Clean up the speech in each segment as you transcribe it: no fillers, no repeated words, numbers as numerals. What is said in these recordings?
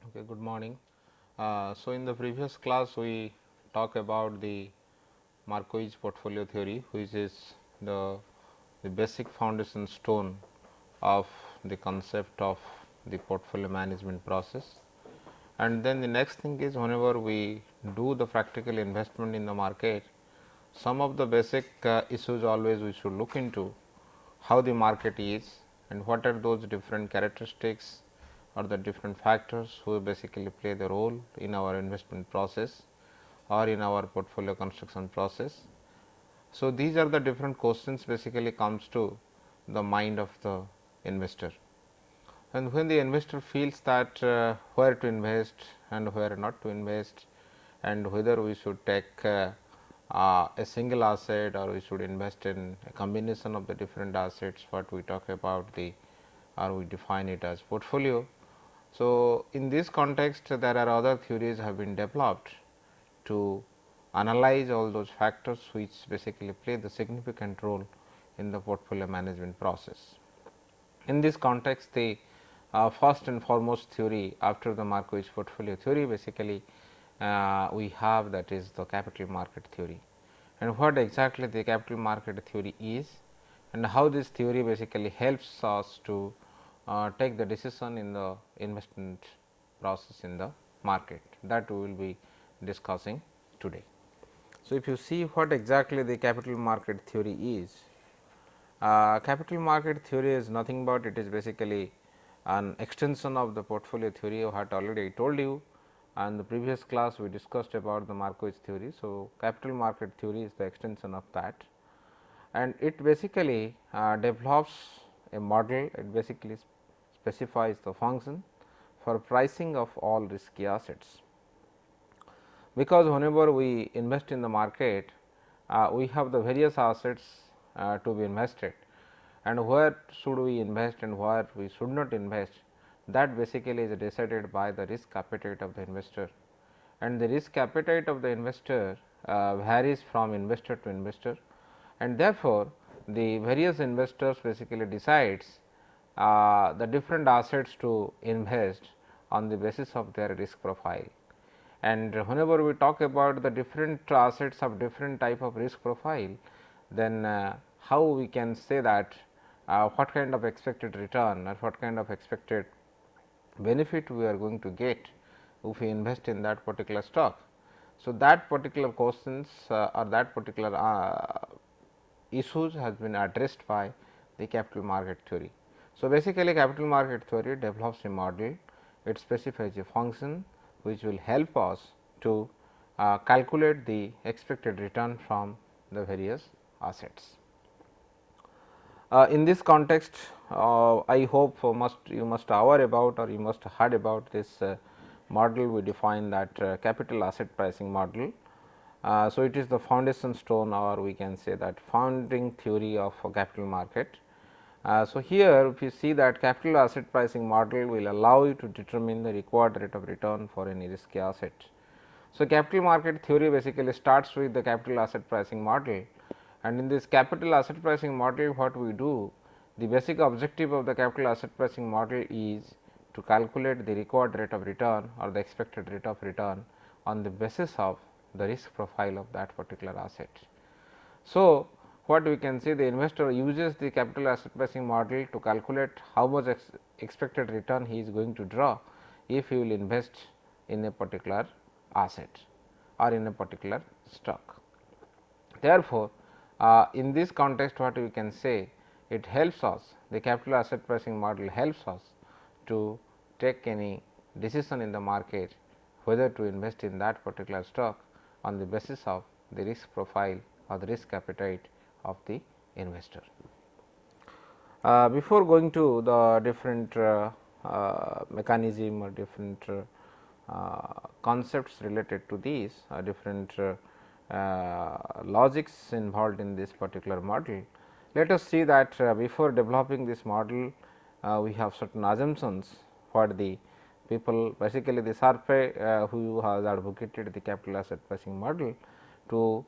Okay, good morning. So, in the previous class we talked about the Marquis portfolio theory, which is the basic foundation stone of the concept of the portfolio management process. And then the next thing is, whenever we do the practical investment in the market, some of the basic issues always we should look into how the market is and what are those different characteristics or the different factors who basically play the role in our investment process or in our portfolio construction process. So, these are the different questions basically comes to the mind of the investor, and when the investor feels that where to invest and where not to invest, and whether we should take a single asset or we should invest in a combination of the different assets, what we talk about the or we define it as portfolio. So, in this context there are other theories have been developed to analyze all those factors which basically play the significant role in the portfolio management process. In this context, the first and foremost theory after the Marquis portfolio theory basically we have, that is the capital market theory. And what exactly the capital market theory is and how this theory basically helps us to take the decision in the investment process in the market, that we will be discussing today. So, if you see what exactly the capital market theory is, capital market theory is nothing but it is basically an extension of the portfolio theory what already I told you, and the previous class we discussed about the Marquis theory. So, capital market theory is the extension of that, and it basically develops a model. It basically specifies the function for pricing of all risky assets, because whenever we invest in the market we have the various assets to be invested, and where should we invest and where we should not invest, that basically is decided by the risk appetite of the investor, and the risk appetite of the investor varies from investor to investor, and therefore, the various investors basically decides the different assets to invest on the basis of their risk profile. And whenever we talk about the different assets of different type of risk profile, then how we can say that what kind of expected return or what kind of expected benefit we are going to get if we invest in that particular stock. So, that particular questions or that particular issues has been addressed by the capital market theory. So, basically capital market theory develops a model, it specifies a function which will help us to calculate the expected return from the various assets. In this context, I hope you must aware about or you must heard about this model. We define that capital asset pricing model. So, it is the foundation stone, or we can say that founding theory of capital market. So, here if you see that capital asset pricing model will allow you to determine the required rate of return for any risky asset. So, capital market theory basically starts with the capital asset pricing model, and in this capital asset pricing model what we do, the basic objective of the capital asset pricing model is to calculate the required rate of return or the expected rate of return on the basis of the risk profile of that particular asset. So, what we can say, the investor uses the capital asset pricing model to calculate how much expected return he is going to draw if he will invest in a particular asset or in a particular stock. Therefore, in this context what we can say, it helps us, the capital asset pricing model helps us to take any decision in the market whether to invest in that particular stock on the basis of the risk profile or the risk appetite of the investor. Before going to the different mechanism or different concepts related to these different logics involved in this particular model, let us see that before developing this model we have certain assumptions for the people, basically the Sharpe who has advocated the capital asset pricing model. To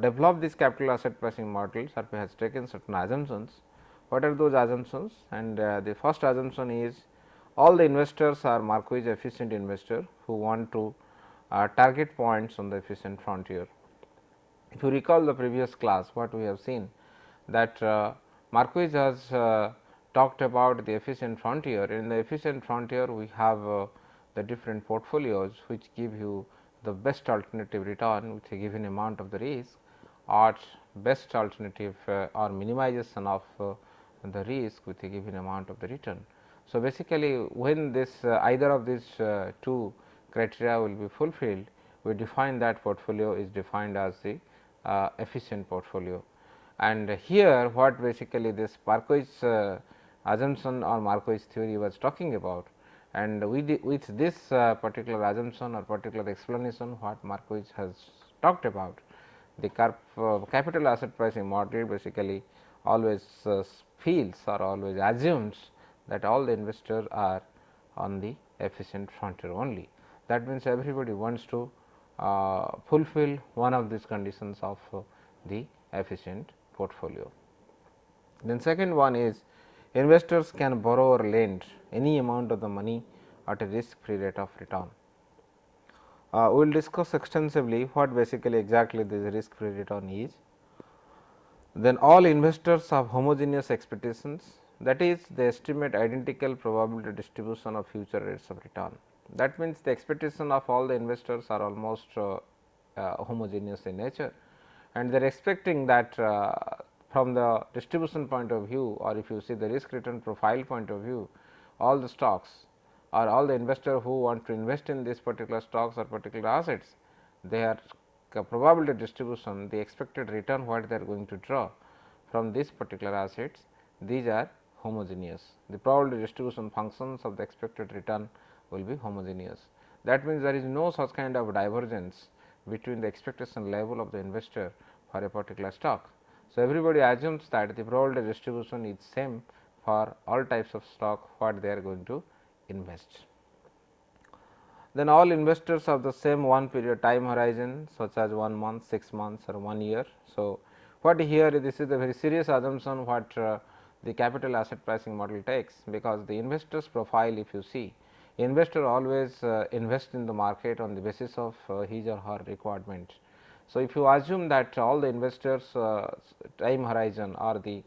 develop this capital asset pricing model, Sharpe has taken certain assumptions. What are those assumptions? And the first assumption is all the investors are Marquis efficient investor who want to target points on the efficient frontier. If you recall the previous class, what we have seen that Marquis has talked about the efficient frontier. In the efficient frontier, we have the different portfolios which give you the best alternative return with a given amount of the risk, or best alternative or minimization of the risk with a given amount of the return. So, basically when this either of these two criteria will be fulfilled, we define that portfolio is defined as the efficient portfolio. And here what basically this Marquis assumption or Marquis theory was talking about, and with this particular assumption or particular explanation what Marquis has talked about, the capital asset pricing model basically always feels or always assumes that all the investors are on the efficient frontier only. That means, everybody wants to fulfill one of these conditions of the efficient portfolio. Then second one is investors can borrow or lend any amount of the money at a risk free rate of return. We will discuss extensively what basically exactly this risk free return is. Then all investors have homogeneous expectations, that is they estimate identical probability distribution of future rates of return. That means, the expectation of all the investors are almost homogeneous in nature, and they are expecting that from the distribution point of view, or if you see the risk return profile point of view, all the stocks or all the investor who want to invest in this particular stocks or particular assets, their probability distribution, the expected return what they are going to draw from this particular assets, these are homogeneous. The probability distribution functions of the expected return will be homogeneous. That means, there is no such kind of divergence between the expectation level of the investor for a particular stock. So, everybody assumes that the probability distribution is same for all types of stock what they are going to invest. Then all investors have the same one period time horizon, such as 1 month, 6 months or 1 year. So, what here this is a very serious assumption what the capital asset pricing model takes, because the investors profile, if you see, investor always invest in the market on the basis of his or her requirement. So, if you assume that all the investors time horizon or the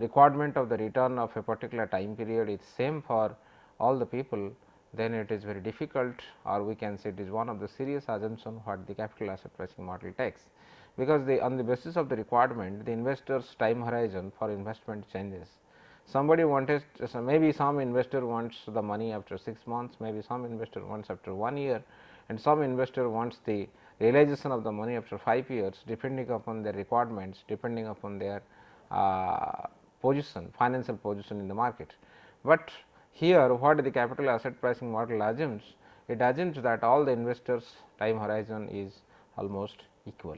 requirement of the return of a particular time period is same for all the people, then it is very difficult, or we can say it is one of the serious assumption what the capital asset pricing model takes, because on the basis of the requirement the investors time horizon for investment changes. Somebody wanted, so maybe some investor wants the money after 6 months, maybe some investor wants after 1 year, and some investor wants the realization of the money after 5 years, depending upon their requirements, depending upon their position, financial position in the market. But here what the capital asset pricing model assumes, it assumes that all the investors time horizon is almost equal.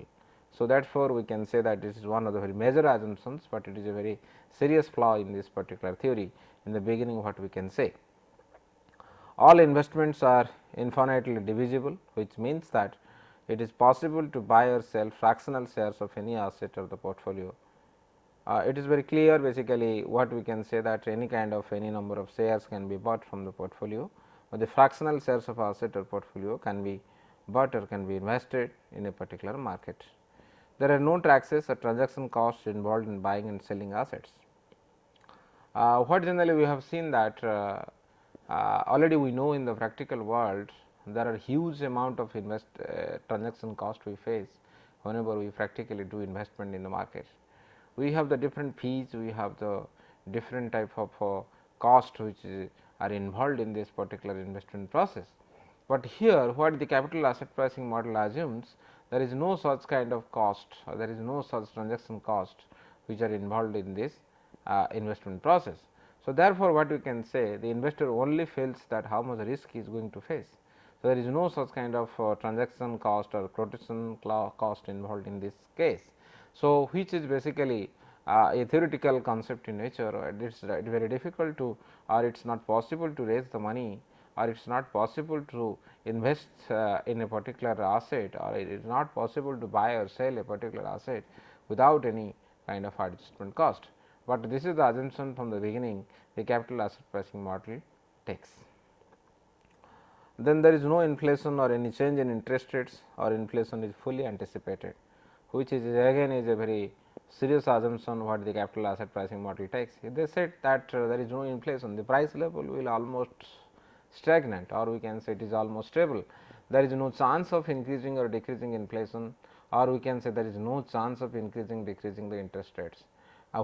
So, therefore, we can say that this is one of the very major assumptions, but it is a very serious flaw in this particular theory. In the beginning, what we can say, all investments are infinitely divisible, which means that it is possible to buy or sell fractional shares of any asset of the portfolio. It is very clear, basically what we can say, that any kind of any number of shares can be bought from the portfolio, but the fractional shares of asset or portfolio can be bought or can be invested in a particular market. There are no taxes or transaction costs involved in buying and selling assets. What generally we have seen that already we know in the practical world, there are huge amount of transaction cost we face whenever we practically do investment in the market. We have the different fees, we have the different type of cost which are involved in this particular investment process. But here what the capital asset pricing model assumes, there is no such kind of cost, or there is no such transaction cost which are involved in this investment process. So, therefore, what we can say, the investor only feels that how much risk he is going to face. So, there is no such kind of transaction cost or quotation cost involved in this case. So, which is basically a theoretical concept in nature, it is very difficult to, or it is not possible to raise the money, or it is not possible to invest in a particular asset, or it is not possible to buy or sell a particular asset without any kind of adjustment cost. But this is the assumption from the beginning the capital asset pricing model takes. Then there is no inflation or any change in interest rates, or inflation is fully anticipated, which is again is a very serious assumption what the capital asset pricing model takes. If they said that there is no inflation, the price level will almost stagnant, or we can say it is almost stable. There is no chance of increasing or decreasing inflation, or we can say there is no chance of increasing decreasing the interest rates,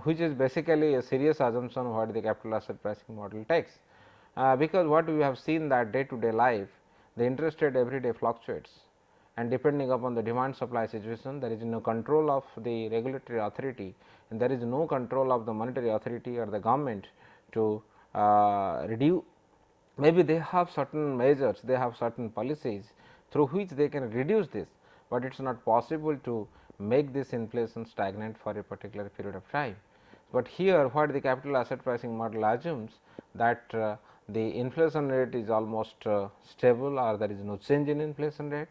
which is basically a serious assumption what the capital asset pricing model takes. Because what we have seen that day to day life, the interest rate every day fluctuates, and depending upon the demand supply situation, there is no control of the regulatory authority, and there is no control of the monetary authority or the government to reduce. Maybe they have certain measures, they have certain policies through which they can reduce this, but it is not possible to make this inflation stagnant for a particular period of time. But here what the capital asset pricing model assumes that the inflation rate is almost stable, or there is no change in inflation rate,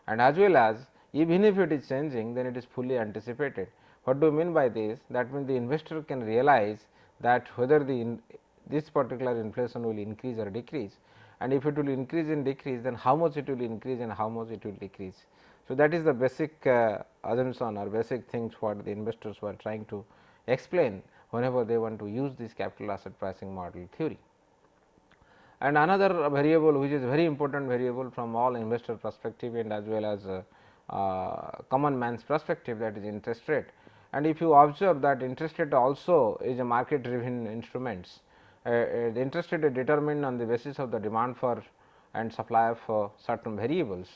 and as well as even if it is changing, then it is fully anticipated. What do you mean by this? That means the investor can realize that whether this particular inflation will increase or decrease, and if it will increase and decrease, then how much it will increase and how much it will decrease. So, that is the basic assumption or basic things what the investors were trying to explain whenever they want to use this capital asset pricing model theory. And another variable which is very important variable from all investor perspective and as well as common man's perspective, that is interest rate. And if you observe that interest rate also is a market driven instruments, the interest rate is determined on the basis of the demand for and supply of certain variables.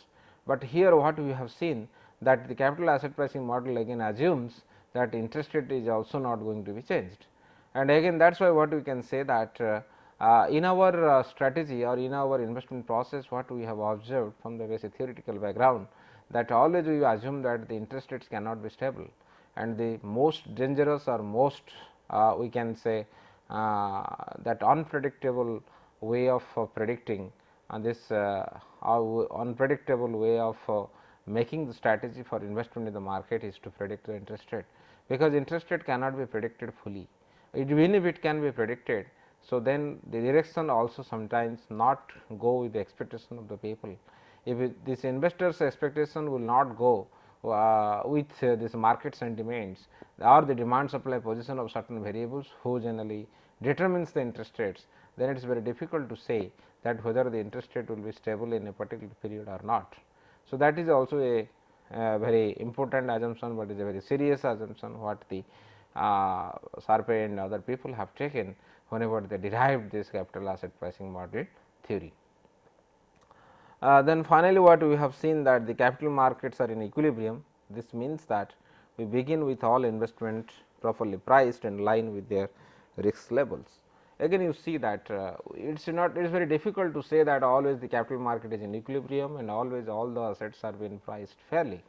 But here what we have seen that the capital asset pricing model again assumes that interest rate is also not going to be changed, and again that is why what we can say that in our strategy or in our investment process, what we have observed from the basic theoretical background, that always we assume that the interest rates cannot be stable, and the most dangerous or most we can say that unpredictable way of predicting this unpredictable way of making the strategy for investment in the market is to predict the interest rate, because interest rate cannot be predicted fully. Even if it can be predicted, so then the direction also sometimes not go with the expectation of the people. If this investors expectation will not go with this market sentiments or the demand supply position of certain variables who generally determines the interest rates, then it is very difficult to say that whether the interest rate will be stable in a particular period or not. So, that is also a very important assumption, but is a very serious assumption what the Sarpe and other people have taken whenever they derived this capital asset pricing model theory. Then finally, what we have seen that the capital markets are in equilibrium. This means that we begin with all investment properly priced and in line with their risk levels. Again you see that it is very difficult to say that always the capital market is in equilibrium and always all the assets are being priced fairly,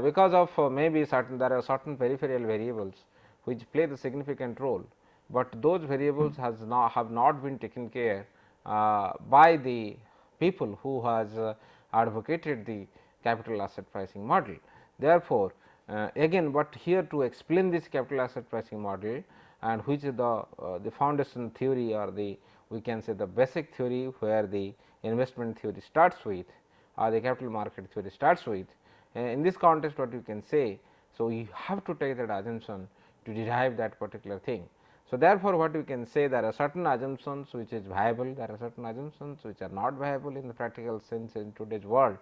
because of maybe there are certain peripheral variables which play the significant role, but those variables have not been taken care by the people who has advocated the capital asset pricing model. Therefore, again, but here to explain this capital asset pricing model, and which is the foundation theory or the we can say the basic theory where the investment theory starts with or the capital market theory starts with. In this context what you can say, so you have to take that assumption to derive that particular thing. So, therefore, what we can say there are certain assumptions which is viable, there are certain assumptions which are not viable in the practical sense in today's world,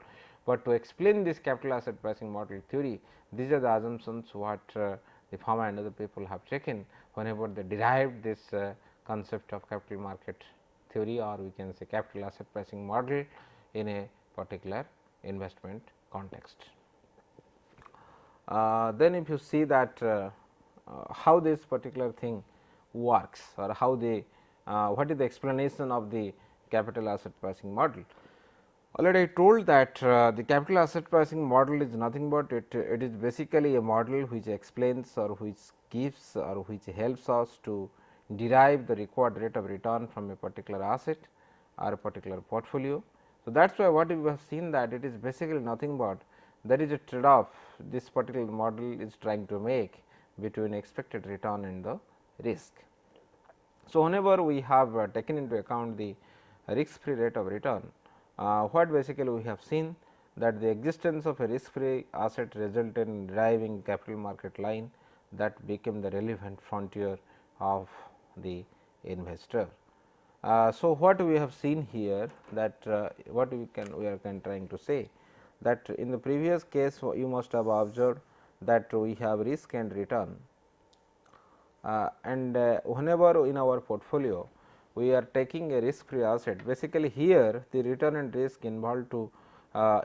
but to explain this capital asset pricing model theory, these are the assumptions what the Pharma and other people have taken whenever they derived this concept of capital market theory or we can say capital asset pricing model in a particular investment context. Then if you see that how this particular thing works or how the what is the explanation of the capital asset pricing model. Already I told that the capital asset pricing model is nothing but it is basically a model which explains or which gives or which helps us to derive the required rate of return from a particular asset or a particular portfolio. So, that is why what we have seen that it is basically nothing but there is a trade off this particular model is trying to make between expected return and the risk. So, whenever we have taken into account the risk free rate of return, what basically we have seen that the existence of a risk free asset resulted in deriving capital market line that became the relevant frontier of the investor. So, what we have seen here that what we are trying to say that in the previous case you must have observed that we have risk and return, and whenever in our portfolio we are taking a risk free asset, basically here the return and risk involved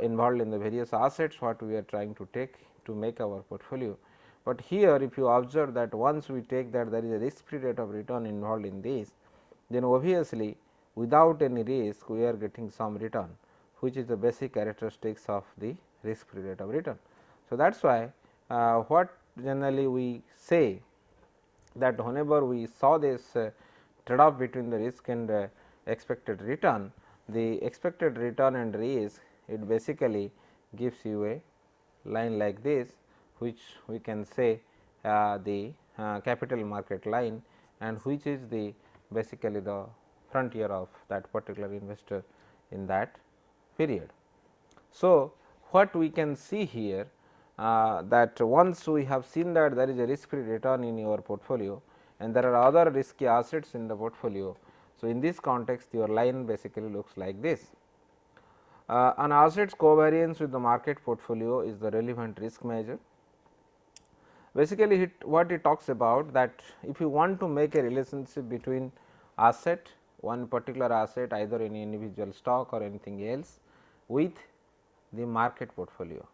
involved in the various assets what we are trying to take to make our portfolio. But here if you observe that once we take that there is a risk free rate of return involved in this, then obviously without any risk we are getting some return, which is the basic characteristics of the risk free rate of return. So, that is why what generally we say that whenever we saw this trade off between the risk and expected return, the expected return and risk, it basically gives you a line like this, which we can say the capital market line, and which is the basically the frontier of that particular investor in that period. So, what we can see here that once we have seen that there is a risk free return in your portfolio and there are other risky assets in the portfolio. So, in this context your line basically looks like this. An asset's covariance with the market portfolio is the relevant risk measure. Basically what it talks about that if you want to make a relationship between asset, one particular asset either in individual stock or anything else with the market portfolio.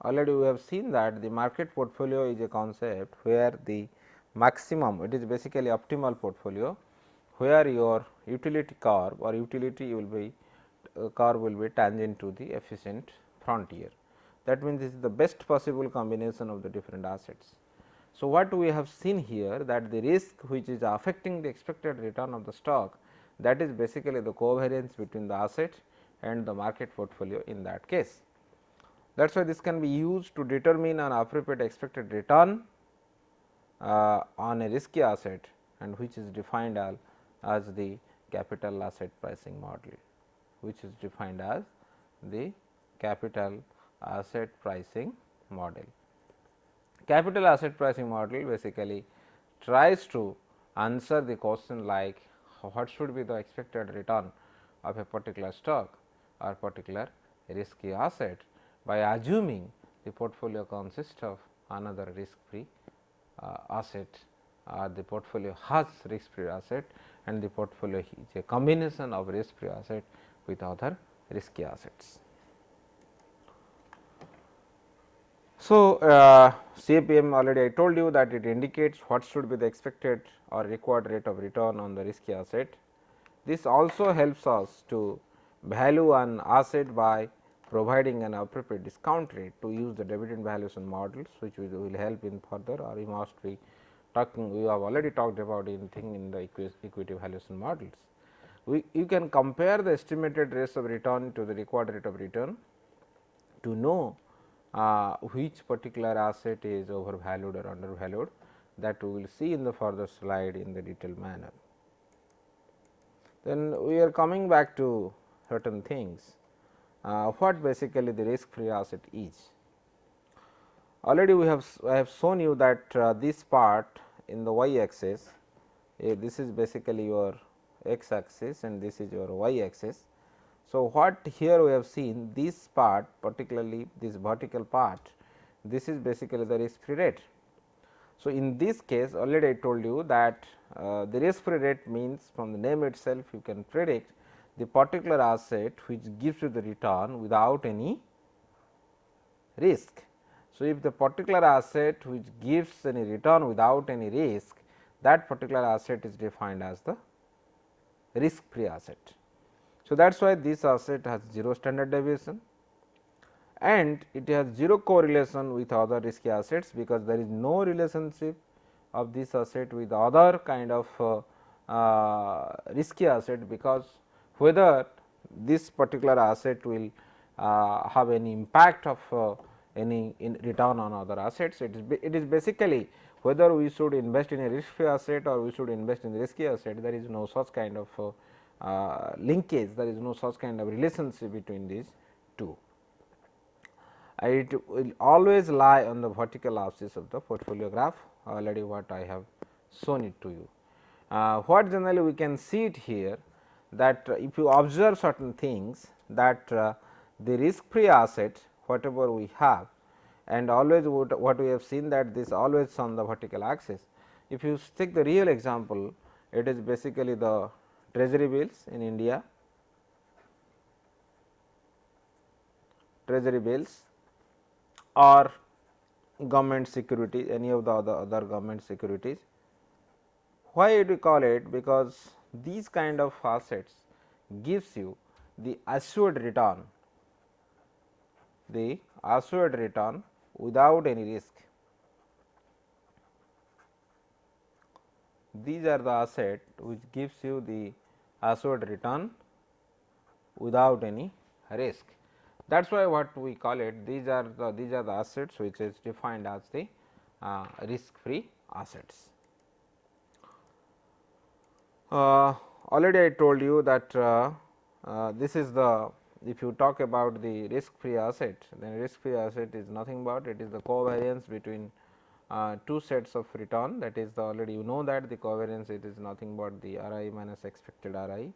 Already we have seen that the market portfolio is a concept where the maximum, it is basically optimal portfolio, where your utility curve or utility will be curve will be tangent to the efficient frontier. That means, this is the best possible combination of the different assets. So, what we have seen here that the risk which is affecting the expected return of the stock, that is basically the covariance between the asset and the market portfolio in that case. That is why this can be used to determine an appropriate expected return on a risky asset, and which is defined as the capital asset pricing model, which is defined as the capital asset pricing model. Capital asset pricing model basically tries to answer the question like what should be the expected return of a particular stock or particular risky asset by assuming the portfolio consists of another risk free asset, the portfolio has risk free asset and the portfolio is a combination of risk free asset with other risky assets. So, CAPM already I told you that it indicates what should be the expected or required rate of return on the risky asset. This also helps us to value an asset by providing an appropriate discount rate to use the dividend valuation models, which will help in further, or we must be talking, we have already talked about anything in the equity valuation models. You can compare the estimated rates of return to the required rate of return to know which particular asset is overvalued or undervalued, that we will see in the further slide in the detailed manner. Then we are coming back to certain things, what basically the risk free asset is. Already I have shown you that this part in the y axis, this is basically your x axis and this is your y axis. So, what here we have seen this part, particularly this vertical part, this is basically the risk free rate. So, in this case already I told you that the risk free rate means from the name itself you can predict the particular asset which gives you the return without any risk. So, if the particular asset which gives any return without any risk, that particular asset is defined as the risk free asset. So, that is why this asset has 0 standard deviation and it has 0 correlation with other risky assets, because there is no relationship of this asset with other kind of risky asset, because whether this particular asset will have any impact of any return on other assets. It is basically whether we should invest in a risk free asset or we should invest in risky asset, there is no such kind of linkage, there is no such kind of relationship between these two. It will always lie on the vertical axis of the portfolio graph, already what I have shown it to you. What generally we can see it here, that if you observe certain things, that the risk free asset whatever we have, and always what we have seen, that this always on the vertical axis. If you take the real example, it is basically the treasury bills in India, treasury bills or government securities, any of the other government securities. Why we call it? Because these kind of assets gives you the assured return, without any risk. These are the asset which gives you the assured return without any risk. That is why what we call it, these are the assets which is defined as the risk free assets. Already I told you that this is the, if you talk about the risk free asset, then risk free asset is nothing but it is the covariance between two sets of return, that is the, already you know that the covariance, it is nothing but the RI minus expected RI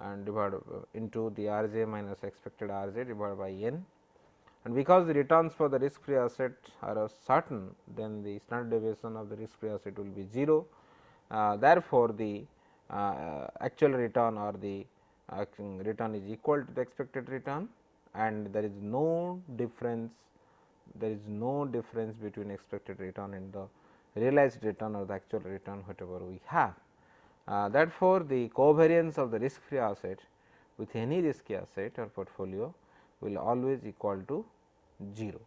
and divided into the RJ minus expected RJ divided by n. And because the returns for the risk free asset are certain, then the standard deviation of the risk free asset will be 0. Therefore, the actual return or the return is equal to the expected return, and there is no difference, between expected return and the realized return or the actual return whatever we have. Therefore, the covariance of the risk free asset with any risky asset or portfolio will always equal to 0.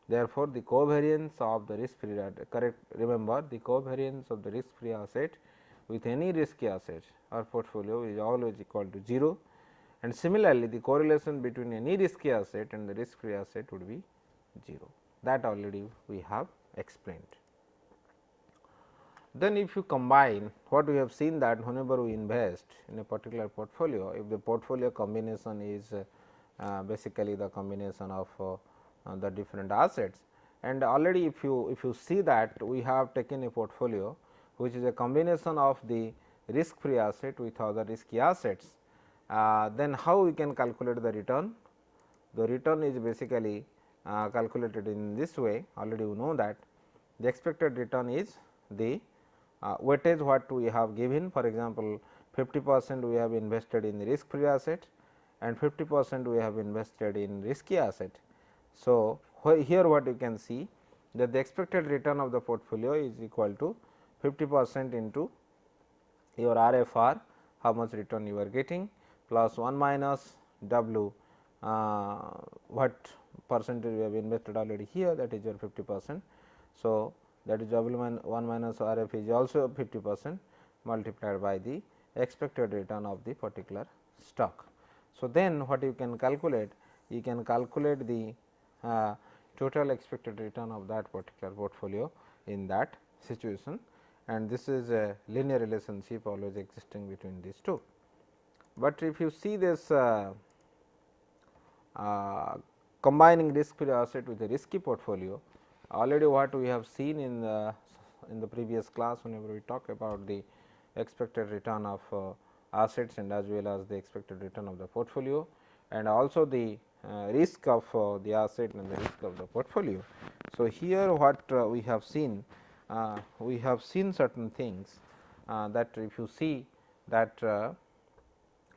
Therefore, the covariance of the risk free, correct, remember the covariance of the risk free asset with any risky asset or portfolio is always equal to 0, and similarly the correlation between any risky asset and the risk free asset would be 0. That already we have explained. Then if you combine, what we have seen, that whenever we invest in a particular portfolio, if the portfolio combination is basically the combination of the different assets, and already if you see that we have taken a portfolio which is a combination of the risk free asset with other risky assets, then how we can calculate the return? The return is basically calculated in this way. Already you know that the expected return is the weightage what we have given. For example, 50% we have invested in the risk free asset and 50% we have invested in risky asset. So, here what you can see, that the expected return of the portfolio is equal to 50% into your RFR, how much return you are getting, plus 1 minus W, what percentage we have invested already here, that is your 50%. So, that is W 1 minus RF is also 50% multiplied by the expected return of the particular stock. So, then what you can calculate? You can calculate the total expected return of that particular portfolio in that situation, and this is a linear relationship always existing between these two. But if you see this combining risk free asset with a risky portfolio, already what we have seen in the previous class, whenever we talk about the expected return of assets and as well as the expected return of the portfolio, and also the risk of the asset and the risk of the portfolio. So, here what we have seen certain things that if you see that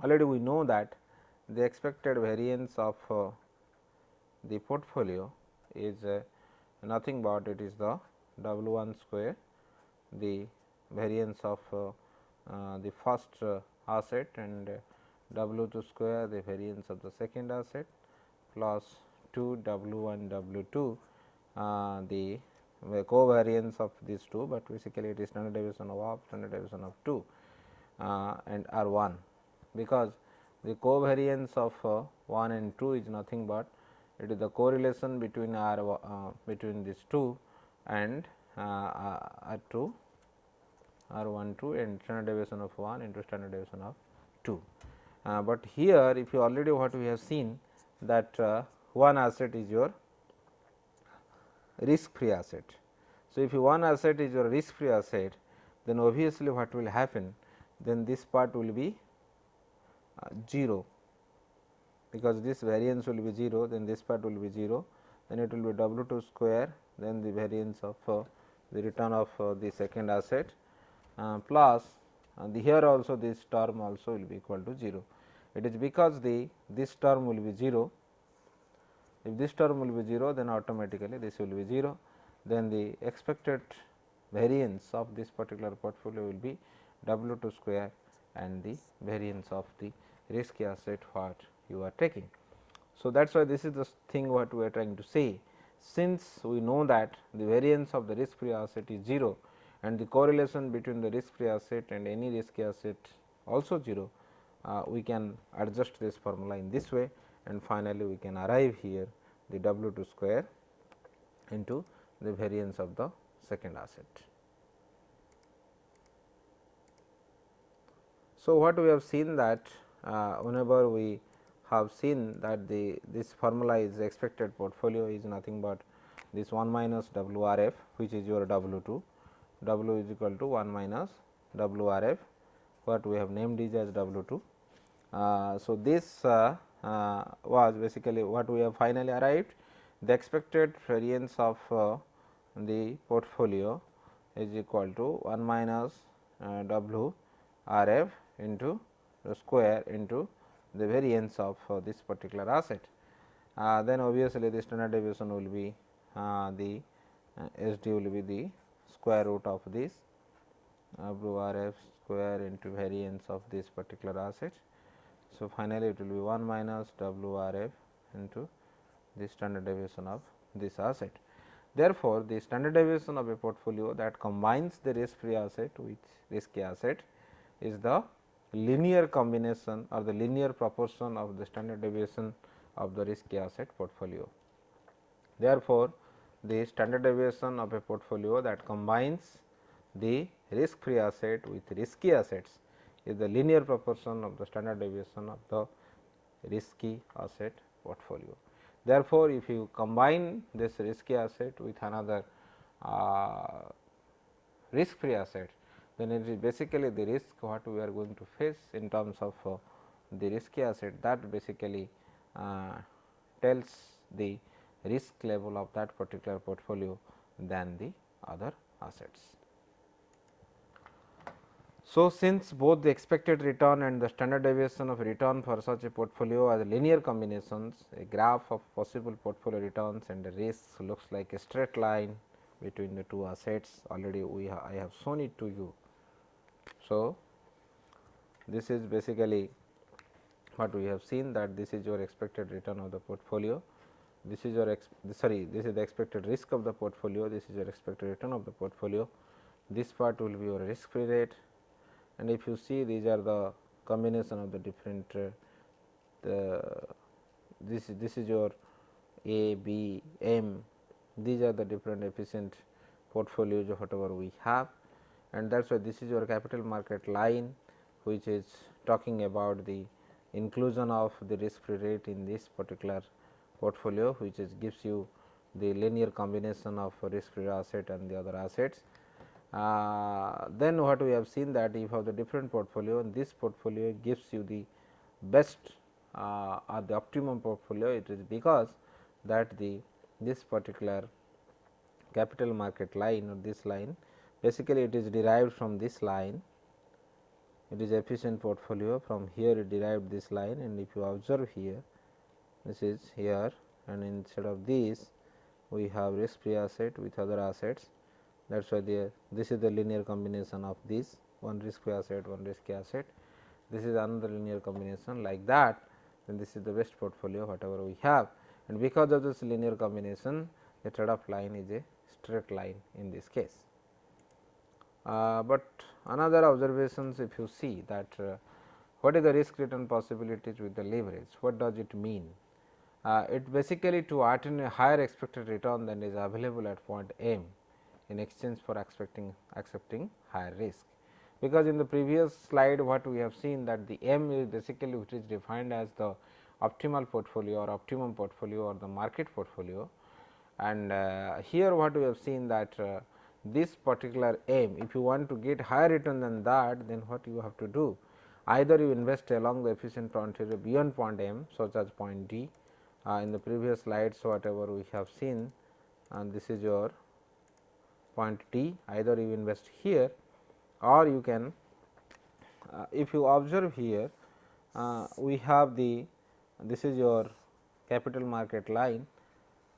already we know that the expected variance of the portfolio is nothing but it is the W 1 square, the variance of the first asset, and W 2 square the variance of the second asset, plus 2 W 1 W 2 the covariance of these two, but basically it is standard deviation of half, standard deviation of 2 and R 1, because the covariance of 1 and 2 is nothing but it is the correlation between between these two and R2 R12 and standard deviation of 1 into standard deviation of 2. But here if you already what we have seen that one asset is your risk free asset. So, if one asset is your risk free asset, then obviously what will happen, then this part will be 0, because this variance will be 0, then this part will be 0, then it will be W2 square, then the variance of the return of the second asset plus here also this term also will be equal to 0. It is because this term will be 0. If this term will be 0, then automatically this will be 0, then the expected variance of this particular portfolio will be W2 square and the variance of the risky asset what you are taking. So, that is why this is the thing what we are trying to say. Since we know that the variance of the risk free asset is 0 and the correlation between the risk free asset and any risky asset also 0, we can adjust this formula in this way, and finally, we can arrive here the W2 square into the variance of the second asset. So, what we have seen that whenever we have seen that this formula is expected portfolio is nothing but this 1 minus WRF, which is your W2, W is equal to 1 minus WRF, what we have named is as W2. So, this was basically what we have finally arrived. The expected variance of the portfolio is equal to 1 minus WRF into the square into the variance of this particular asset. Then obviously, the standard deviation will be the SD will be the square root of this WRF square into variance of this particular asset. So, finally, it will be 1 minus WRF into the standard deviation of this asset. Therefore, the standard deviation of a portfolio that combines the risk free asset with risky asset is the linear combination or the linear proportion of the standard deviation of the risky asset portfolio. Therefore, the standard deviation of a portfolio that combines the risk free asset with risky assets is the linear proportion of the standard deviation of the risky asset portfolio. Therefore, if you combine this risky asset with another risk free asset, then it is basically the risk what we are going to face in terms of the risky asset, that basically tells the risk level of that particular portfolio than the other assets. So, since both the expected return and the standard deviation of return for such a portfolio are linear combinations, a graph of possible portfolio returns and the risks looks like a straight line between the two assets. Already I have shown it to you. So, this is basically what we have seen, that this is your expected return of the portfolio, this is your this is the expected risk of the portfolio, this is your expected return of the portfolio, this part will be your risk free rate, and if you see these are the combination of the different this is your A, B, M, these are the different efficient portfolios of whatever we have, and that is why this is your capital market line, which is talking about the inclusion of the risk free rate in this particular portfolio, which is gives you the linear combination of risk free asset and the other assets. Then what we have seen that if you have the different portfolio, this portfolio gives you the best or the optimum portfolio. It is because that this particular capital market line or this line, basically it is derived from this line, it is efficient portfolio, from here it derived this line, and if you observe here, this is here, and instead of this we have risk free asset with other assets. That is why this is the linear combination of this one risk free asset, one risky asset, this is another linear combination like that, then this is the best portfolio whatever we have, and because of this linear combination the trade off line is a straight line in this case. But another observations, if you see that what is the risk return possibilities with the leverage, what does it mean? It basically to attain a higher expected return than is available at point M, in exchange for accepting higher risk. Because in the previous slide what we have seen that the M is basically which is defined as the optimal portfolio or optimum portfolio or the market portfolio, and here what we have seen that this particular M, if you want to get higher return than that, then what you have to do, either you invest along the efficient frontier beyond point M such as point D. In the previous slides whatever we have seen, and this is your point D, either you invest here or you can if you observe here we have this is your capital market line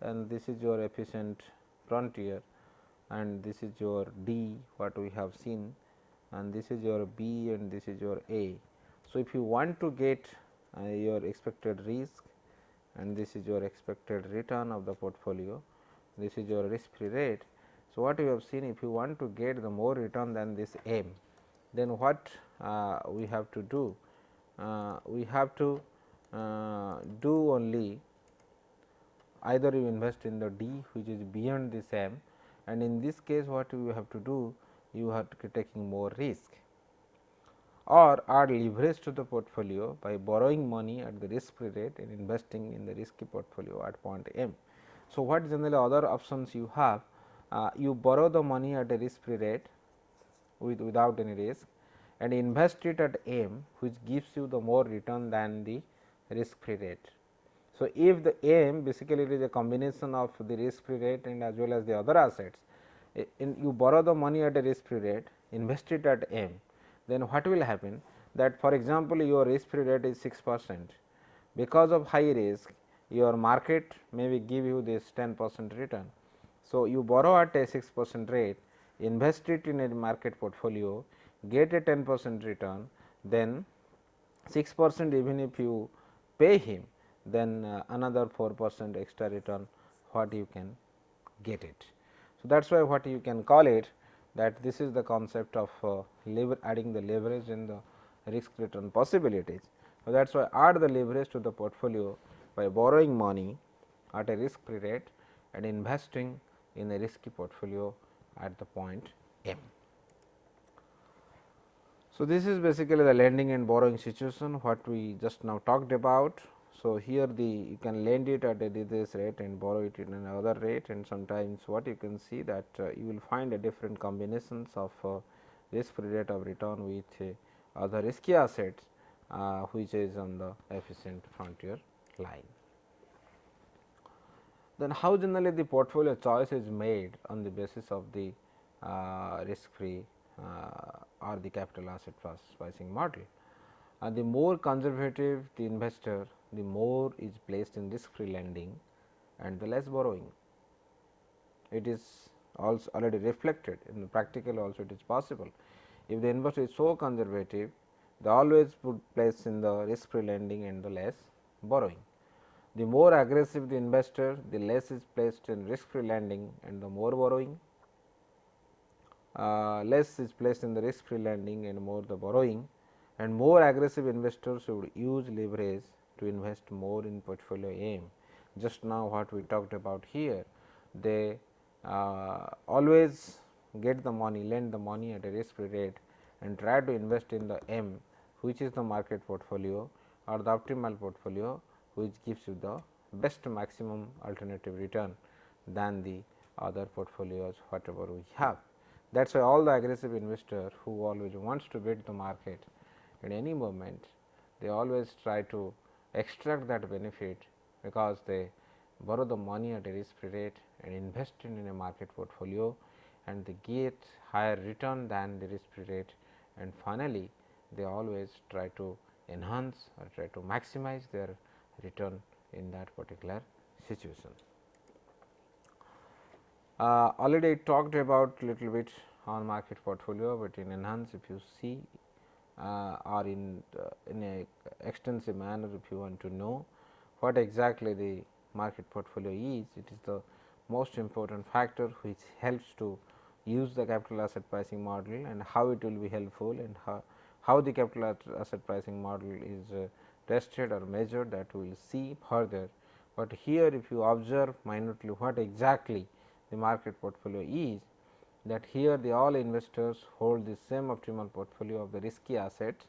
and this is your efficient frontier and this is your D what we have seen and this is your B and this is your A. So, if you want to get your expected risk and this is your expected return of the portfolio, this is your risk free rate. So, what we have seen, if you want to get the more return than this M, then what we have to do? We have to do only either you invest in the D which is beyond this M, and in this case what you have to do, you have to taking more risk, or add leverage to the portfolio by borrowing money at the risk free rate and investing in the risky portfolio at point M. So, what generally other options you have? You borrow the money at a risk free rate without any risk and invest it at M, which gives you the more return than the risk free rate. So, if the M basically it is a combination of the risk free rate and as well as the other assets, you borrow the money at a risk free rate, invest it at M, then what will happen that for example, your risk free rate is 6%. Because of high risk, your market maybe give you this 10% return. So, you borrow at a 6% rate, invest it in a market portfolio, get a 10% return, then 6% even if you pay him, then another 4% extra return what you can get it. So, that is why what you can call it that this is the concept of adding the leverage in the risk return possibilities. So, that is why add the leverage to the portfolio by borrowing money at a risk free rate and investing in a risky portfolio at the point M. So, this is basically the lending and borrowing situation what we just now talked about. So, here you can lend it at a this rate and borrow it in another rate, and sometimes what you can see that you will find a different combinations of risk free rate of return with other risky assets which is on the efficient frontier line. Then how generally the portfolio choice is made on the basis of the risk free or the capital asset pricing model. The more conservative the investor, the more is placed in risk free lending and the less borrowing. It is also already reflected in the practical also it is possible. If the investor is so conservative, they always put place in the risk free lending and the less borrowing. The more aggressive the investor, the less is placed in risk free lending and the more borrowing. Less is placed in the risk free lending and more the borrowing, and more aggressive investors would use leverage to invest more in portfolio M. Just now what we talked about here, they always get the money, lend the money at a risk free rate and try to invest in the M, which is the market portfolio or the optimal portfolio, which gives you the best maximum alternative return than the other portfolios whatever we have. That is why all the aggressive investor who always wants to beat the market at any moment, they always try to extract that benefit, because they borrow the money at a risk free rate and invest in a market portfolio, and they get higher return than the risk free rate, and finally, they always try to enhance or try to maximize their return in that particular situation. Already I talked about little bit on market portfolio, but in enhance if you see or in a extensive manner if you want to know what exactly the market portfolio is, it is the most important factor which helps to use the capital asset pricing model and how it will be helpful and how the capital asset pricing model is tested or measured, that we will see further. But here if you observe minutely what exactly the market portfolio is, that here the all investors hold the same optimal portfolio of the risky assets,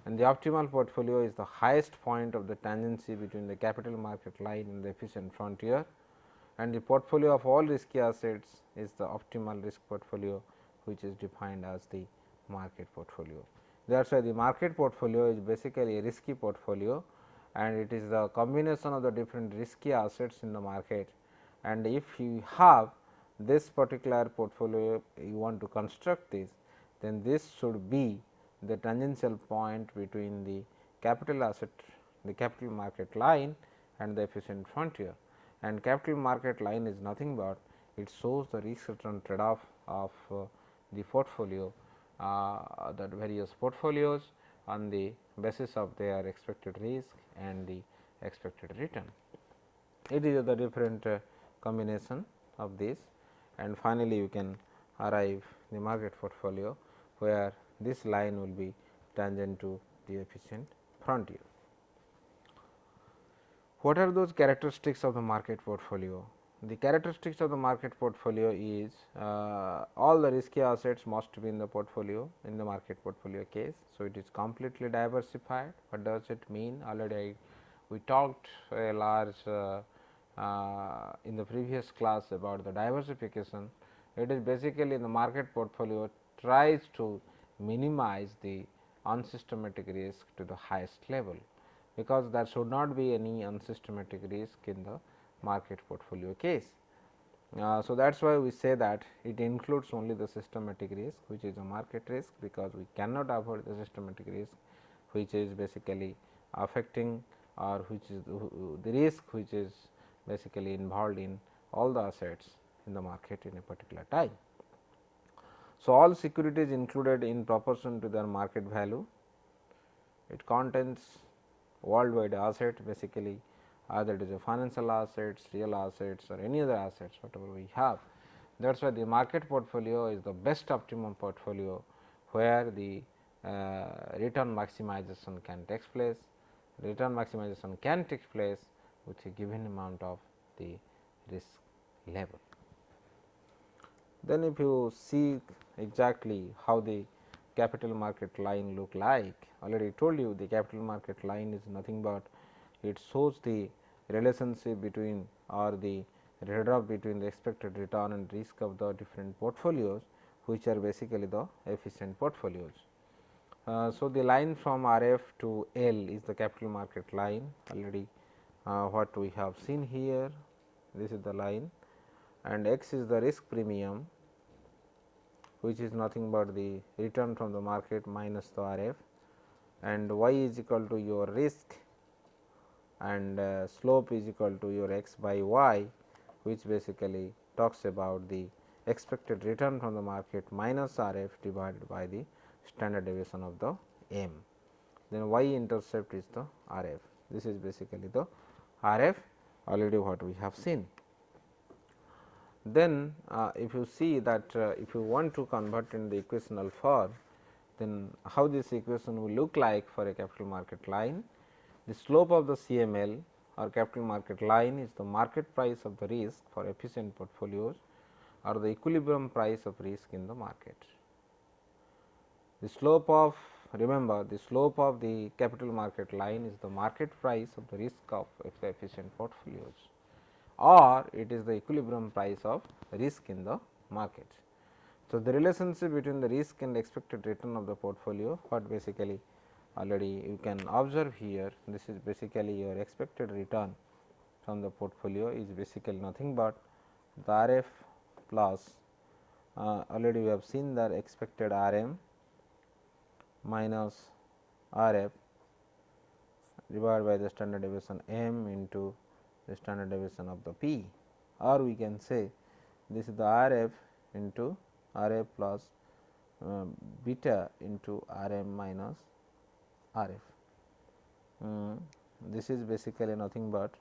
and the optimal portfolio is the highest point of the tangency between the capital market line and the efficient frontier, and the portfolio of all risky assets is the optimal risk portfolio, which is defined as the market portfolio. That is why the market portfolio is basically a risky portfolio, and it is the combination of the different risky assets in the market. And if you have this particular portfolio, you want to construct this, then this should be the tangential point between the capital asset, the capital market line and the efficient frontier. And capital market line is nothing but it shows the risk return trade off of the portfolio, the various portfolios on the basis of their expected risk and the expected return. It is the different combination of this, and finally, you can arrive the market portfolio, where this line will be tangent to the efficient frontier. What are those characteristics of the market portfolio? The characteristics of the market portfolio is all the risky assets must be in the portfolio in the market portfolio case. So, it is completely diversified. What does it mean? Already we talked a large in the previous class about the diversification. It is basically in the market portfolio tries to minimize the unsystematic risk to the highest level, because there should not be any unsystematic risk in the market portfolio case. So, that is why we say that it includes only the systematic risk, which is a market risk, because we cannot avoid the systematic risk, which is basically affecting or which is the risk which is basically involved in all the assets in the market in a particular time. So, all securities included in proportion to their market value. It contains worldwide asset, basically either it is a financial assets, real assets or any other assets whatever we have. That is why the market portfolio is the best optimum portfolio, where the return maximization can take place. Return maximization can take place with a given amount of the risk level. Then if you see exactly how the capital market line look like, already told you the capital market line is nothing but it shows the relationship between or the trade-off between the expected return and risk of the different portfolios, which are basically the efficient portfolios. So, the line from RF to L is the capital market line, already what we have seen here, this is the line, and x is the risk premium, which is nothing but the return from the market minus the RF, and y is equal to your risk, and slope is equal to your x by y, which basically talks about the expected return from the market minus RF divided by the standard deviation of the m. Then y intercept is the RF. This is basically the RF, already what we have seen. Then if you see that if you want to convert in the equational form, then how this equation will look like for a capital market line. The slope of the CML or capital market line is the market price of the risk for efficient portfolios or the equilibrium price of risk in the market. The slope of, remember, the slope of the capital market line is the market price of the risk of the efficient portfolios, or it is the equilibrium price of risk in the market. So, the relationship between the risk and expected return of the portfolio, what basically already you can observe here, this is basically your expected return from the portfolio is basically nothing but the RF plus already we have seen that expected RM minus RF divided by the standard deviation m into the standard deviation of the p, or we can say this is the RF into RF plus beta into RM minus RF. This is basically nothing but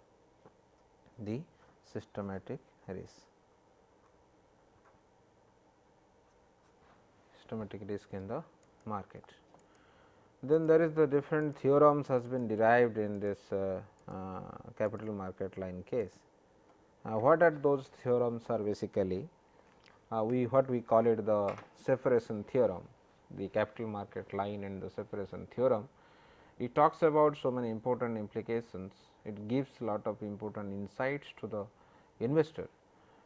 the systematic risk. Systematic risk in the market. Then there is the different theorems has been derived in this capital market line case. What are those theorems are basically we what we call it the separation theorem, the capital market line and the separation theorem. It talks about so many important implications. It gives lot of important insights to the investor.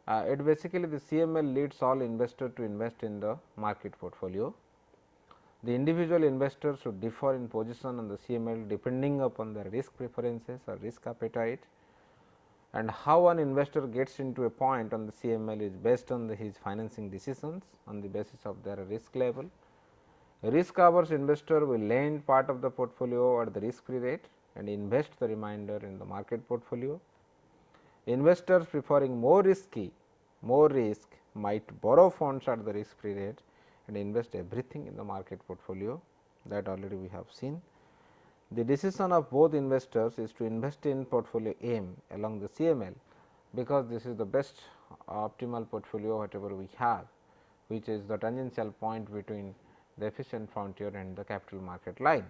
It basically the CML leads all investors to invest in the market portfolio. The individual investors should differ in position on the CML depending upon their risk preferences or risk appetite, and how an investor gets into a point on the CML is based on his financing decisions on the basis of their risk level. A risk averse investor will lend part of the portfolio at the risk free rate and invest the remainder in the market portfolio. Investors preferring more risk might borrow funds at the risk free rate and invest everything in the market portfolio, that already we have seen. The decision of both investors is to invest in portfolio M along the CML, because this is the best optimal portfolio whatever we have, which is the tangential point between the efficient frontier and the capital market line.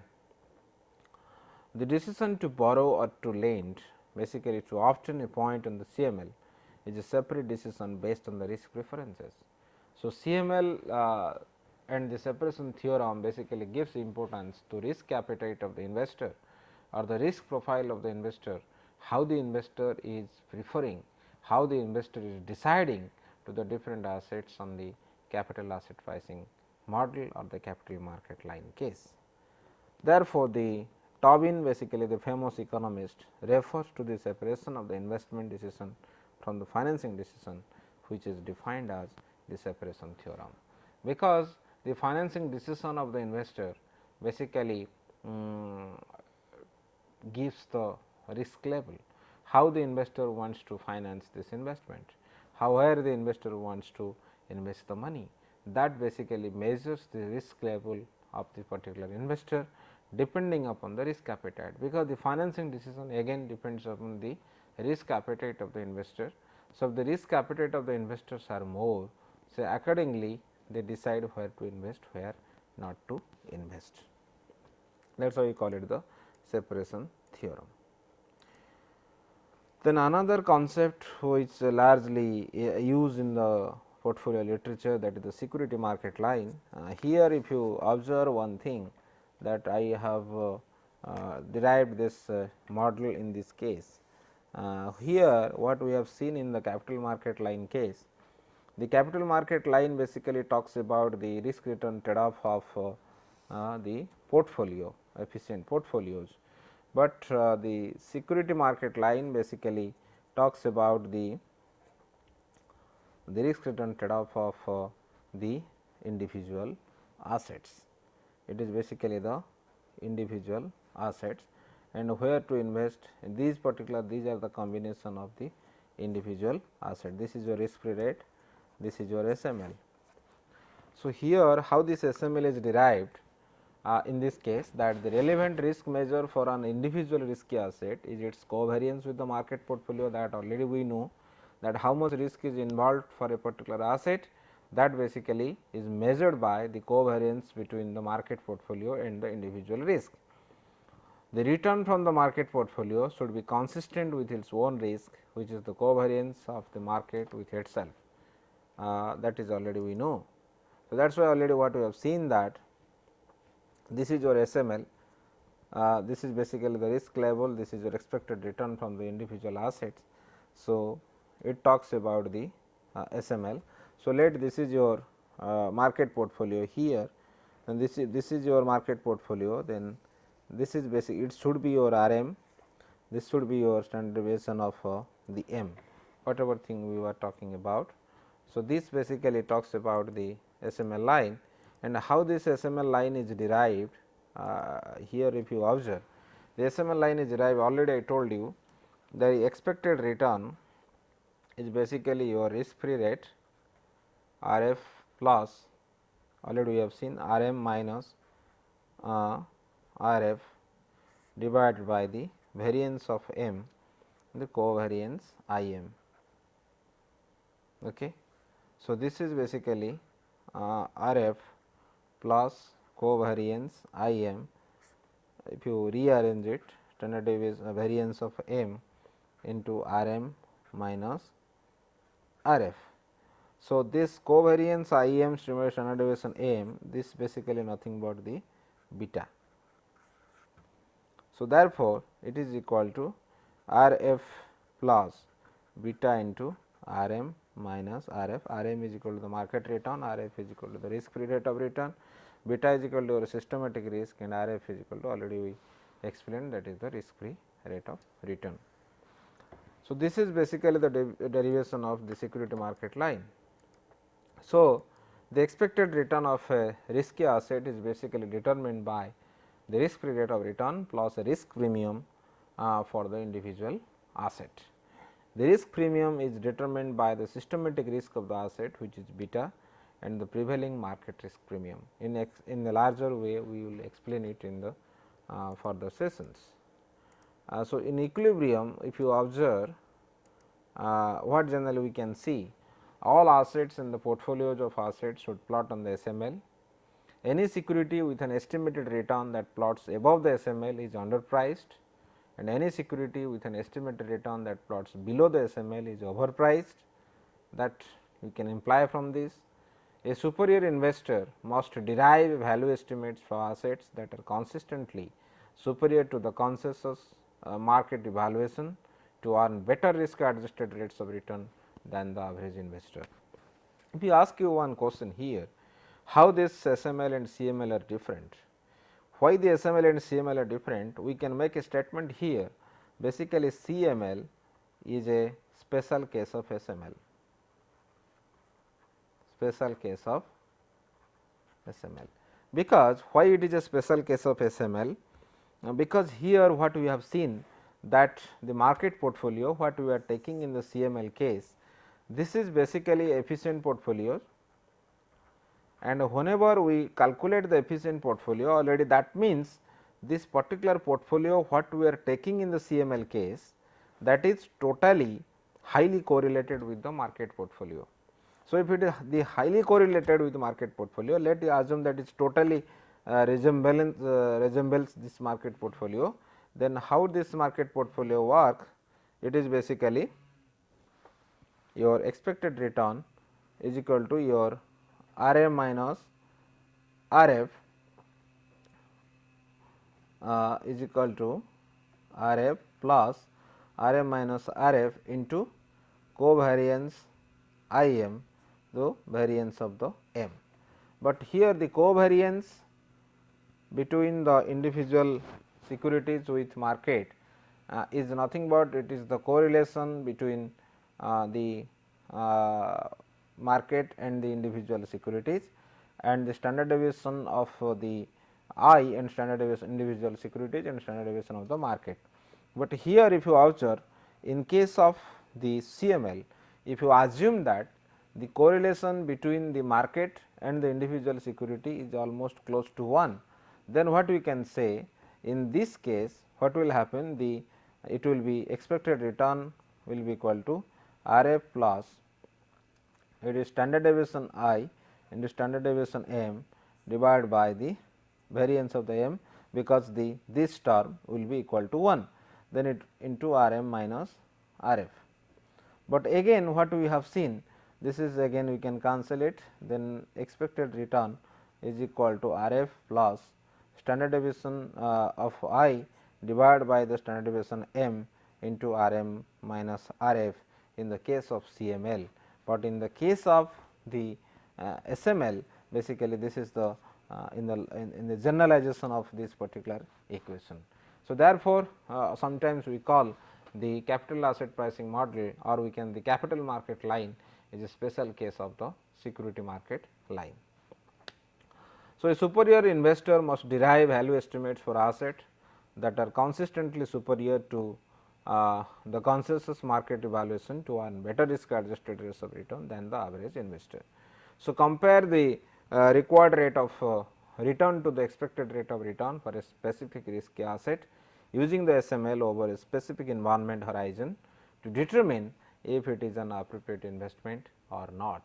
The decision to borrow or to lend, basically to obtain a point on the CML, is a separate decision based on the risk preferences. So, CML and the separation theorem basically gives importance to risk appetite of the investor or the risk profile of the investor, how the investor is preferring, how the investor is deciding to the different assets on the capital asset pricing model or the capital market line case. Therefore, the Tobin, basically the famous economist, refers to the separation of the investment decision from the financing decision, which is defined as the separation theorem, because the financing decision of the investor basically gives the risk level, how the investor wants to finance this investment, however the investor wants to invest the money, that basically measures the risk level of the particular investor depending upon the risk appetite, because the financing decision again depends upon the risk appetite of the investor. So, if the risk appetite of the investors are more, so accordingly they decide where to invest, where not to invest. That is why we call it the separation theorem. Then another concept which largely used in the portfolio literature, that is the security market line. Here if you observe one thing, that I have derived this model in this case. Here what we have seen in the capital market line case, the capital market line basically talks about the risk return trade off of the portfolio, efficient portfolios, but the security market line basically talks about the risk return trade off of the individual assets. It is basically the individual assets, and where to invest in these particular, these are the combination of the individual asset. This is your risk free rate, this is your SML. So, here how this SML is derived in this case, that the relevant risk measure for an individual risky asset is its covariance with the market portfolio, that already we know that how much risk is involved for a particular asset, that basically is measured by the covariance between the market portfolio and the individual risk. The return from the market portfolio should be consistent with its own risk, which is the covariance of the market with itself, that is already we know. So, that is why already what we have seen, that this is your SML, this is basically the risk level, this is your expected return from the individual assets. So, it talks about the SML. So, let this is your market portfolio here, and this is your market portfolio, then this is basic, it should be your RM, this should be your standard deviation of the M, whatever thing we were talking about. So, this basically talks about the SML line, and how this SML line is derived. Here if you observe, the SML line is derived, already I told you the expected return is basically your risk free rate RF plus, already we have seen RM minus RF divided by the variance of M, the covariance IM. Okay. So, this is basically RF plus covariance IM. If you rearrange it, standard deviation variance of M into RM minus RF. So, this covariance I m standard deviation m, this basically nothing but the beta. So, therefore, it is equal to R f plus beta into R m minus R f. R m is equal to the market return, R f is equal to the risk free rate of return, beta is equal to your systematic risk, and R f is equal to, already we explained, that is the risk free rate of return. So, this is basically the derivation of the security market line. So, the expected return of a risky asset is basically determined by the risk free rate of return plus a risk premium for the individual asset. The risk premium is determined by the systematic risk of the asset, which is beta, and the prevailing market risk premium. In the larger way, we will explain it in the further sessions. So, in equilibrium, if you observe what generally we can see, all assets in the portfolios of assets should plot on the SML. Any security with an estimated return that plots above the SML is underpriced, and any security with an estimated return that plots below the SML is overpriced. That we can imply from this. A superior investor must derive value estimates for assets that are consistently superior to the consensus market evaluation to earn better risk adjusted rates of return than the average investor. If you ask you one question here, how this SML and CML are different? Why the SML and CML are different? We can make a statement here. Basically, CML is a special case of SML, special case of SML. Because why it is a special case of SML? Because here what we have seen, that the market portfolio what we are taking in the CML case, this is basically efficient portfolio, and whenever we calculate the efficient portfolio, already that means this particular portfolio what we are taking in the CML case, that is totally highly correlated with the market portfolio. So, if it is the highly correlated with the market portfolio, let us assume that it is totally resembles this market portfolio, then how this market portfolio work? It is basically your expected return is equal to your R m minus R f is equal to R f plus R m minus R f into covariance I m, the variance of the m. But here the covariance between the individual securities with market is nothing but it is the correlation between the market and the individual securities, and the standard deviation of the I and standard deviation individual securities and standard deviation of the market. But here if you observe, in case of the CML, if you assume that the correlation between the market and the individual security is almost close to 1, then what we can say, in this case what will happen, the it will be expected return will be equal to R f plus it is standard deviation I into standard deviation m divided by the variance of the m, because the this term will be equal to 1, then it into R m minus R f. But again what we have seen, this is again we can cancel it, then expected return is equal to R f plus standard deviation of I divided by the standard deviation m into R m minus R f in the case of CML. But in the case of the SML, basically this is the in the generalization of this particular equation. So, therefore, sometimes we call the capital asset pricing model, or we can the capital market line is a special case of the security market line. So, a superior investor must derive value estimates for asset that are consistently superior to the consensus market evaluation to earn better risk adjusted rates of return than the average investor. So, compare the required rate of return to the expected rate of return for a specific risky asset using the SML over a specific environment horizon to determine if it is an appropriate investment or not.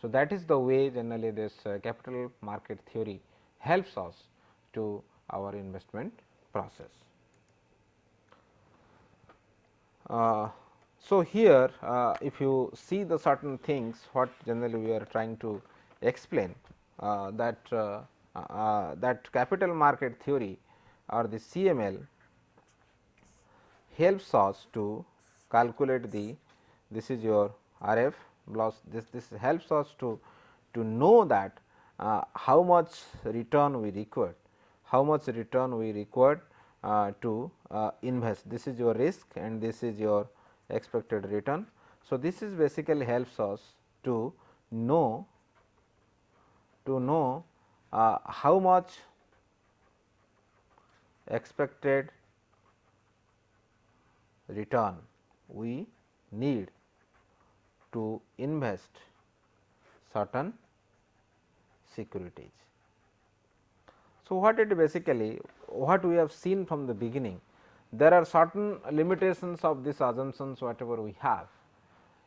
So, that is the way generally this capital market theory helps us to our investment process. So, here if you see the certain things what generally we are trying to explain, that capital market theory or the CML helps us to calculate this is your RF plus this helps us to know that how much return we require, to invest. This is your risk and this is your expected return. So, this is basically helps us to know how much expected return we need to invest certain securities. So, what we have seen from the beginning, there are certain limitations of these assumptions whatever we have.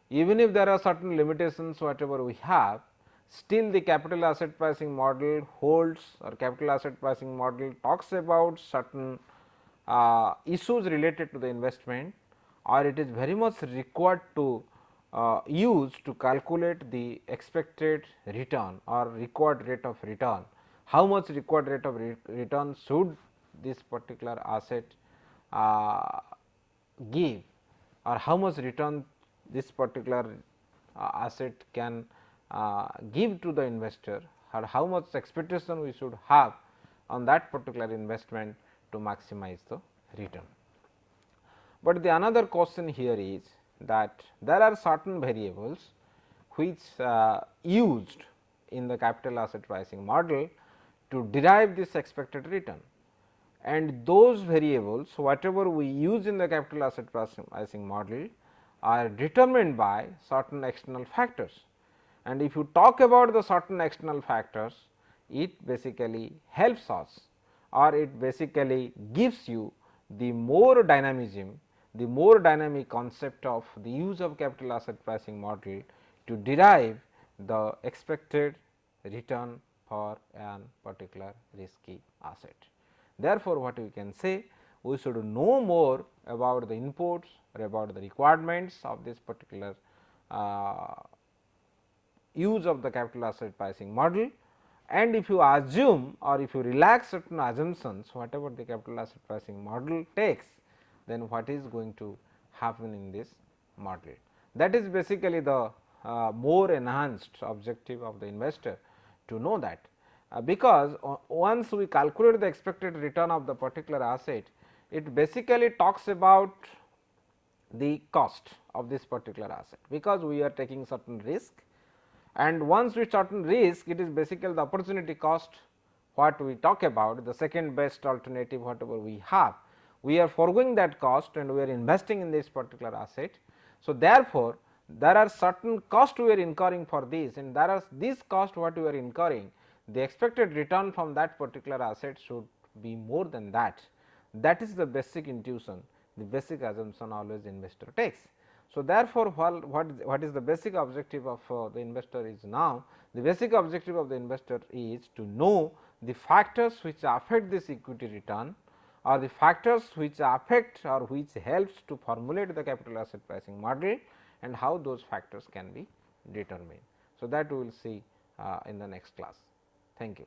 Even if there are certain limitations whatever we have, still the capital asset pricing model holds, or capital asset pricing model talks about certain issues related to the investment, or it is very much required to use to calculate the expected return or required rate of return. How much required rate of return should this particular asset give, or how much return this particular asset can give to the investor, or how much expectation we should have on that particular investment to maximize the return. But the another question here is that there are certain variables which used in the capital asset pricing model to derive this expected return, and those variables whatever we use in the capital asset pricing model are determined by certain external factors. And if you talk about the certain external factors, it basically helps us, or it basically gives you the more dynamism, the more dynamic concept of the use of capital asset pricing model to derive the expected return for an particular risky asset. Therefore, what we can say, we should know more about the inputs or about the requirements of this particular use of the capital asset pricing model, and if you assume or if you relax certain assumptions whatever the capital asset pricing model takes, then what is going to happen in this model. That is basically the more enhanced objective of the investor to know that, because once we calculate the expected return of the particular asset, it basically talks about the cost of this particular asset, because we are taking certain risk, and once we certain risk, it is basically the opportunity cost what we talk about, the second best alternative whatever we have, we are foregoing that cost and we are investing in this particular asset. So, therefore, there are certain cost we are incurring for this, and there are this cost what we are incurring, the expected return from that particular asset should be more than that. That is the basic intuition, the basic assumption always investor takes. So, therefore, what is the basic objective of the investor is now, the basic objective of the investor is to know the factors which affect this equity return, or the factors which affect or which helps to formulate the capital asset pricing model, and how those factors can be determined. So, that we will see in the next class. Thank you.